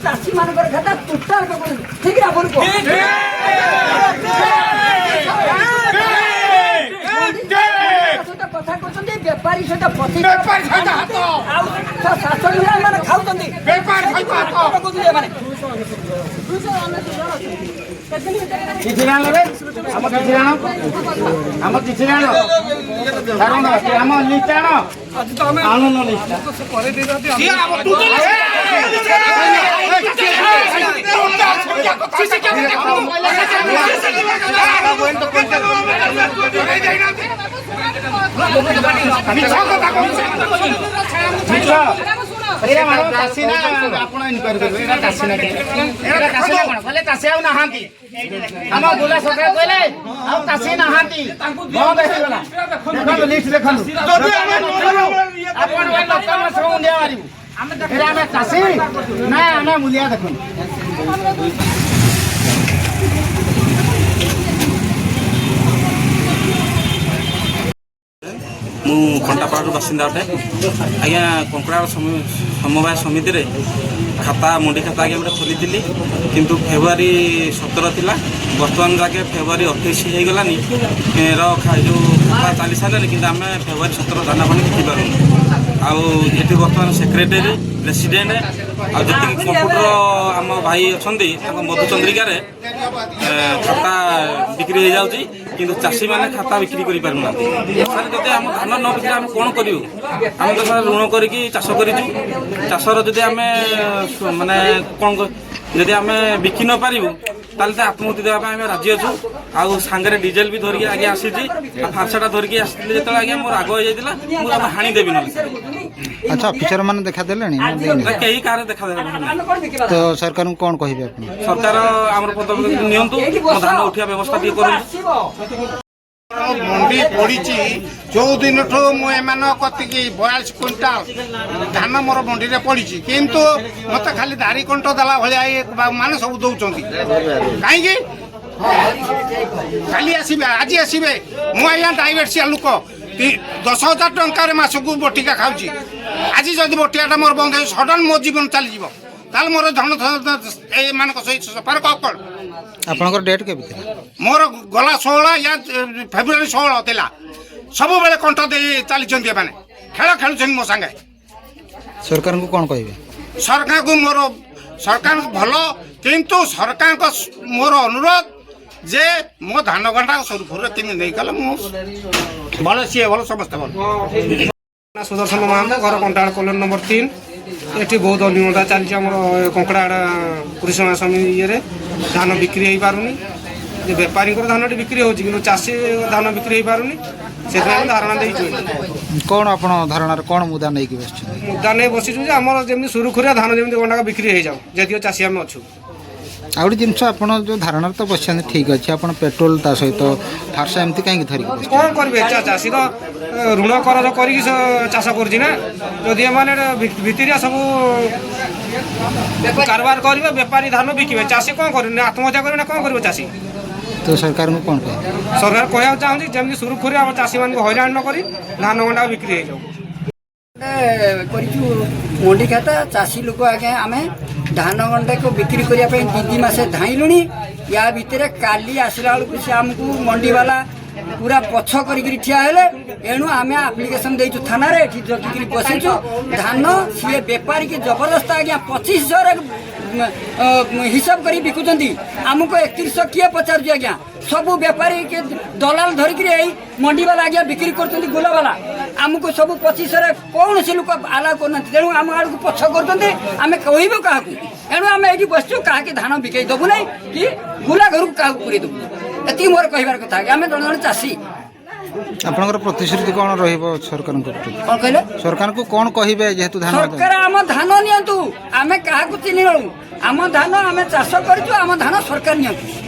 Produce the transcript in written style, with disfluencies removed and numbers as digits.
चाषी मान खाता ठीक है कथा कहते बेपारी सहित शासन मूलिया देख मु खंटापाड़ बासिंदा अटे आज्ञा कंकड़ा समवाय समिति रे खाता मंडी खाता आगे गोटे खोली किंतु फेब्रुआरी 17 थिला बर्तमान जाके फेब्रुआरी 28 हो गलानी जो खाता चली सारे कि आम फेब्रुआरी 17 दाना पानी बिकी पार आठ बर्तमान सेक्रेटरी प्रेसिडेंट आती कंप्यूटर आम भाई अच्छा मधुचंद्रिकार खाता बिक्री हो जाऊँगी किंतु चाषी मैंने खाता बिक्री कर पारना जब आम धान न बिक्री आम कौन करूँ आम तो सर ऋण करके चाष करसर जब आम माने कौन जदि आम बिकी न पारू ताल आत्महत्या देवाई आम राजी अच्छु आउ सांगे डिजेल भी धरिकी आगे आसी फार्साटा धरिकी आसती जो आगे मोर आग हो जाता मुझे हाणीदेवी ना। अच्छा ऑफिसर मैंने देखा देले कहीं कार देखा दे तो सरकार को कौन कहिबे सरकार आम पदक्षेप नियंतु धान उठा व्यवस्था टी कर मंडी पड़ी जो दिन ठू मुझे कति 42 क्विंटाल धान मोर मंडी में पड़ी किंतु मत खाली दारी कंठ देला भाया माने सब दौरान कहीं खाली आसबे आज आसबे मुझे डायबेटिस लोक 10,000 टंकार मसकू बटिका खाऊँ आज जदि बटियाटा मोर बंद सडन मो जीवन चली ताल मोर धन मान सहित सफर कौन आपनकर डेट के मोर गला 16 या फेब्रुआरी 16 थिला सब बेले कंठ दे चली माने खेल खेलुछन मो संगे। सरकार को कौन कहिबे सरकार को मोर सरकार भलो किंतु सरकार को मोर अनुरोध जे मो धान गंडा सुरखुर तीन नहीं गल मो भल सी भल समस्त भल। सुदर्शन महाम घर कंटाड़ कॉलोनी नंबर 3 एटी बहुत अनियमता चलती आम कंकड़ा कृषि समिति ये धान बिक्री हो पारुनी बेपारी धान बिक्री हो चाषी धान बिक्री हो पारुनी से धारणा दे कौन आप धारणा कौन मुद्दा नहीं मुद्दा नहीं बसीचु आम जमी सुरुखुरिया धान जमी गंडा बिक्री हो जाऊ जदिव चाषी आम अच्छु आ गोटे जिनस आप जो धारणा तो बस ठीक अच्छे आप पेट्रोल ता सहित फार्सा एमती कहीं धरिक कौन करेंगे चाषी तो ऋण करज कर चाष करी मैंने भितरिया सब कारबार करेंगे बेपारी धान बिके चाषी कौन कर आत्महत्या करेंगे कौन कर चाषी तो सरकार को कौन कहे सरकार कहना चाहूँगी जमी सुरुखुरी आम चाषी मान हईराण न कर धान गंडा बिक्री हो मंडी खाता चाषी लोक आगे आम धान गंडा को बिक्री करने 2 मस धाइलुणी या भितर काली आसला बेलू से आमको मंडी वाला पूरा पछ करिकरी ठिया हेले एणु आमे एप्लिकेशन देइछु थाना रे एठी जकिकरी बसिछु धान सीए व्यापारी के जबरदस्त आज्ञा 25,000 हिसाब करी बिकुचंती आमको 3100 किए पचार आज्ञा सब व्यापारी के दलाल धरिकरी एई मंडी वाला आज्ञा बिक्री करचंती गोला वाला आमको सब 25,000 कौन से लोक आला करना तेणु आम आड़ को पछ करचंती आमे कहइबो काहाकू एणु आमे एठी बसछु काहा के धान बिकै दबु नै कि गोला घर को काहा पुरी दबु एति मोर कहिबार कथा आमे जण जण चासी आपनकर प्रतिश्रुति कौन रहिब सरकार कौन कहले सरकार को कौन कहिबे जेहेतु धान सरकार आम धान नियंतु आमे काहा को चिन्हि आम धान आमे चाष करछु आम धान सरकार नियंतु